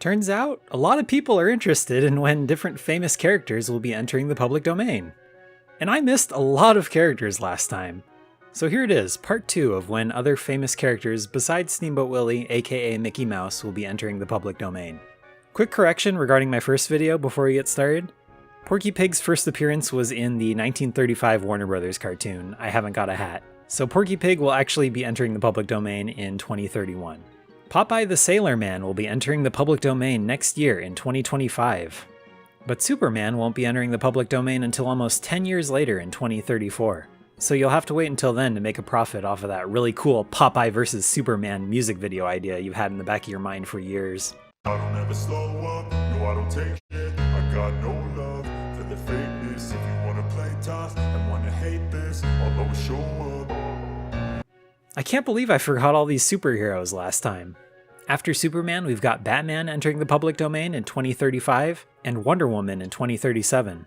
Turns out, a lot of people are interested in when different famous characters will be entering the public domain. And I missed a lot of characters last time. So here it is, part 2 of when other famous characters besides Steamboat Willie, aka Mickey Mouse, will be entering the public domain. Quick correction regarding my first video before we get started. Porky Pig's first appearance was in the 1935 Warner Brothers cartoon, I Haven't Got a Hat. So Porky Pig will actually be entering the public domain in 2031. Popeye the Sailor Man will be entering the public domain next year in 2025. But Superman won't be entering the public domain until almost 10 years later in 2034. So you'll have to wait until then to make a profit off of that really cool Popeye vs. Superman music video idea you've had in the back of your mind for years. I don't ever slow up, no I don't take shit. I got no love for the fakeness. If you wanna play tough and wanna hate this, I'll always show up. I can't believe I forgot all these superheroes last time. After Superman, we've got Batman entering the public domain in 2035 and Wonder Woman in 2037.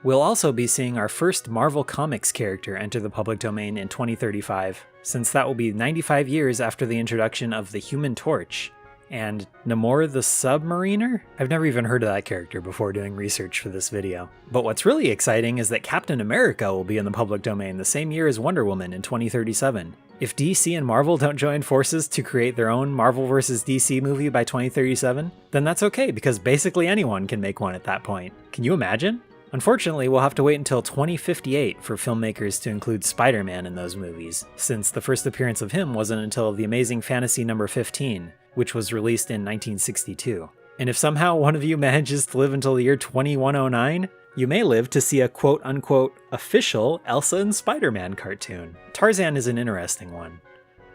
We'll also be seeing our first Marvel Comics character enter the public domain in 2035, since that will be 95 years after the introduction of the Human Torch. And Namor the Submariner? I've never even heard of that character before doing research for this video. But what's really exciting is that Captain America will be in the public domain the same year as Wonder Woman in 2037. If DC and Marvel don't join forces to create their own Marvel vs. DC movie by 2037, then that's okay because basically anyone can make one at that point. Can you imagine? Unfortunately, we'll have to wait until 2058 for filmmakers to include Spider-Man in those movies, since the first appearance of him wasn't until The Amazing Fantasy No. 15, which was released in 1962. And if somehow one of you manages to live until the year 2109, you may live to see a quote-unquote official Elsa and Spider-Man cartoon. Tarzan is an interesting one.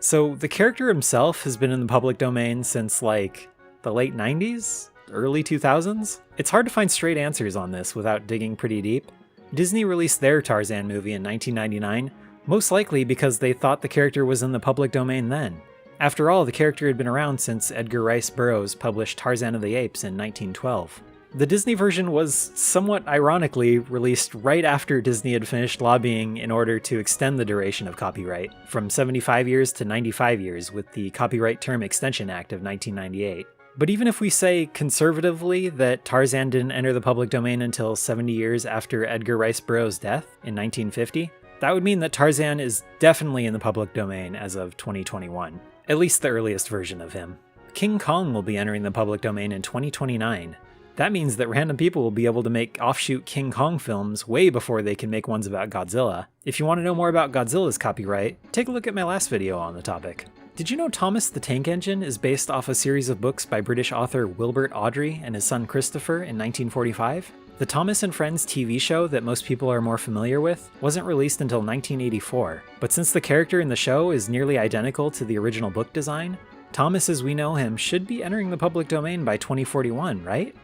So the character himself has been in the public domain since like the late 90s? Early 2000s? It's hard to find straight answers on this without digging pretty deep. Disney released their Tarzan movie in 1999, most likely because they thought the character was in the public domain then. After all, the character had been around since Edgar Rice Burroughs published Tarzan of the Apes in 1912. The Disney version was somewhat ironically released right after Disney had finished lobbying in order to extend the duration of copyright, from 75 years to 95 years with the Copyright Term Extension Act of 1998. But even if we say conservatively that Tarzan didn't enter the public domain until 70 years after Edgar Rice Burroughs' death in 1950, that would mean that Tarzan is definitely in the public domain as of 2021, at least the earliest version of him. King Kong will be entering the public domain in 2029. That means that random people will be able to make offshoot King Kong films way before they can make ones about Godzilla. If you want to know more about Godzilla's copyright, take a look at my last video on the topic. Did you know Thomas the Tank Engine is based off a series of books by British author Wilbert Awdry and his son Christopher in 1945? The Thomas and Friends TV show that most people are more familiar with wasn't released until 1984, but since the character in the show is nearly identical to the original book design, Thomas as we know him should be entering the public domain by 2041, right?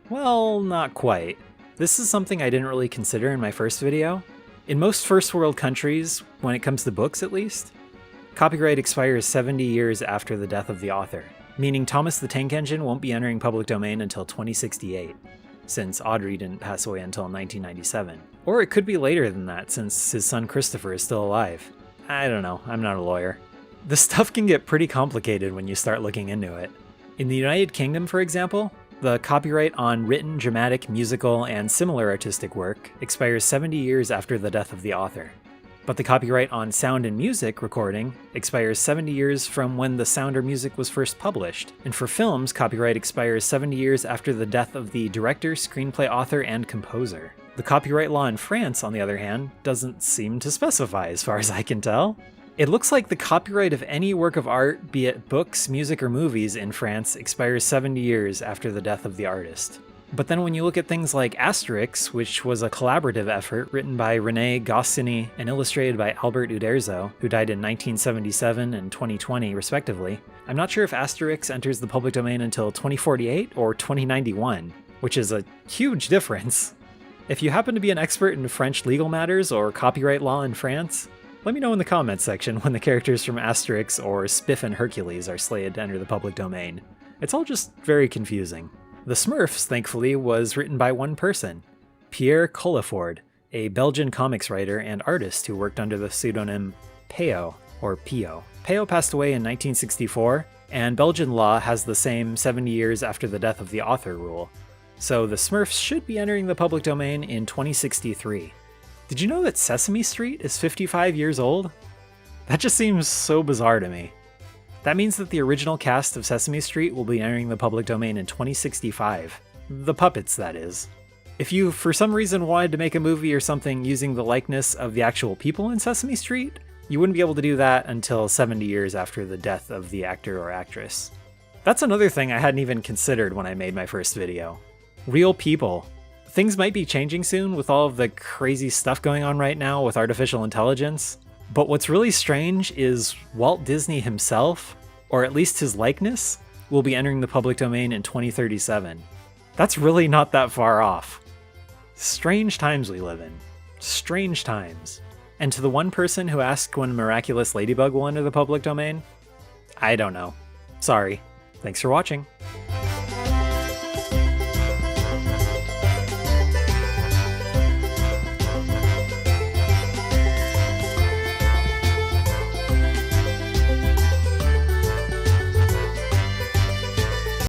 Well, not quite. This is something I didn't really consider in my first video. In most first world countries, when it comes to books at least, copyright expires 70 years after the death of the author, meaning Thomas the Tank Engine won't be entering public domain until 2068, since Awdry didn't pass away until 1997. Or it could be later than that, since his son Christopher is still alive. I don't know, I'm not a lawyer. This stuff can get pretty complicated when you start looking into it. In the United Kingdom, for example, the copyright on written, dramatic, musical, and similar artistic work expires 70 years after the death of the author. But the copyright on sound and music recording expires 70 years from when the sound or music was first published, and for films, copyright expires 70 years after the death of the director, screenplay author, and composer. The copyright law in France, on the other hand, doesn't seem to specify as far as I can tell. It looks like the copyright of any work of art, be it books, music, or movies in France, expires 70 years after the death of the artist. But then when you look at things like Asterix, which was a collaborative effort written by René Goscinny and illustrated by Albert Uderzo, who died in 1977 and 2020 respectively, I'm not sure if Asterix enters the public domain until 2048 or 2091, which is a huge difference. If you happen to be an expert in French legal matters or copyright law in France, let me know in the comments section when the characters from Asterix or Spiff and Hercules are slated to enter the public domain. It's all just very confusing. The Smurfs, thankfully, was written by one person, Pierre Colleford, a Belgian comics writer and artist who worked under the pseudonym Peo, or Pio. Peo passed away in 1964, and Belgian law has the same 70 years after the death of the author rule, so the Smurfs should be entering the public domain in 2063. Did you know that Sesame Street is 55 years old? That just seems so bizarre to me. That means that the original cast of Sesame Street will be entering the public domain in 2065. The puppets, that is. If you, for some reason, wanted to make a movie or something using the likeness of the actual people in Sesame Street, you wouldn't be able to do that until 70 years after the death of the actor or actress. That's another thing I hadn't even considered when I made my first video. Real people. Things might be changing soon with all of the crazy stuff going on right now with artificial intelligence, but what's really strange is Walt Disney himself, or at least his likeness, will be entering the public domain in 2037. That's really not that far off. Strange times we live in. Strange times. And to the one person who asked when Miraculous Ladybug will enter the public domain, I don't know. Sorry. Thanks for watching.